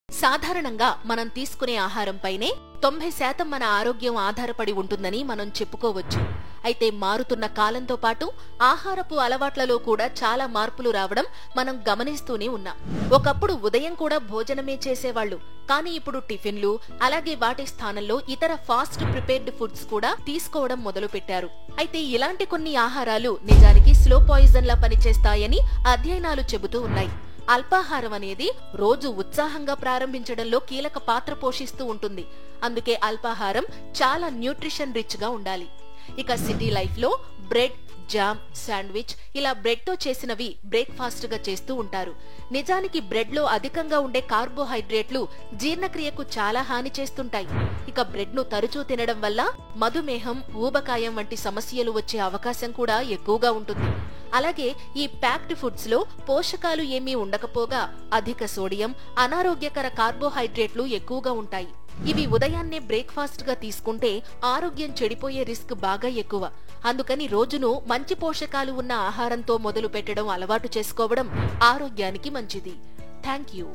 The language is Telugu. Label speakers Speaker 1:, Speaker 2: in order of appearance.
Speaker 1: సాధారణంగా మనం తీసుకునే ఆహారంపైనే 90% మన ఆరోగ్యం ఆధారపడి ఉంటుందని మనం చెప్పుకోవచ్చు. అయితే మారుతున్న కాలంతో పాటు ఆహారపు అలవాట్లలో కూడా చాలా మార్పులు రావడం మనం గమనిస్తూనే ఉన్నాం. ఒకప్పుడు ఉదయం కూడా భోజనమే చేసేవాళ్లు, కానీ ఇప్పుడు టిఫిన్లు, అలాగే వాటి స్థానంలో ఇతర ఫాస్ట్ ప్రిపేర్డ్ ఫుడ్స్ కూడా తీసుకోవడం మొదలుపెట్టారు. అయితే ఇలాంటి కొన్ని ఆహారాలు నిజానికి స్లో పాయిజన్ లా పనిచేస్తాయని అధ్యయనాలు చెబుతూ ఉన్నాయి. అల్పాహారం అనేది రోజు ఉత్సాహంగా ప్రారంభించడంలో కీలక పాత్ర పోషిస్తూ ఉంటుంది. అందుకే అల్పాహారం చాలా న్యూట్రిషన్ రిచ్ గా ఉండాలి. ఇక సిటీ లైఫ్ లో బ్రెడ్, జామ్, శాండ్విచ్ ఇలా బ్రెడ్ తో చేసినవి బ్రేక్ఫాస్ట్ గా చేస్తూ ఉంటారు. నిజానికి బ్రెడ్ లో అధికంగా ఉండే కార్బోహైడ్రేట్లు జీర్ణక్రియకు చాలా హాని చేస్తుంటాయి. ఇక బ్రెడ్ ను తరచూ తినడం వల్ల మధుమేహం, ఊబకాయం వంటి సమస్యలు వచ్చే అవకాశం కూడా ఎక్కువగా ఉంటుంది. అలాగే ఈ ప్యాక్డ్ ఫుడ్స్ లో పోషకాలు ఏమీ ఉండకపోగా అధిక సోడియం, అనారోగ్యకర కార్బోహైడ్రేట్లు ఎక్కువగా ఉంటాయి. ఇవి ఉదయాన్నే బ్రేక్ఫాస్ట్ గా తీసుకుంటే ఆరోగ్యం చెడిపోయే రిస్క్ బాగా ఎక్కువ. అందుకని రోజును మంచి పోషకాలు ఉన్న ఆహారంతో మొదలు పెట్టడం అలవాటు చేసుకోవడం ఆరోగ్యానికి మంచిది. Thank you.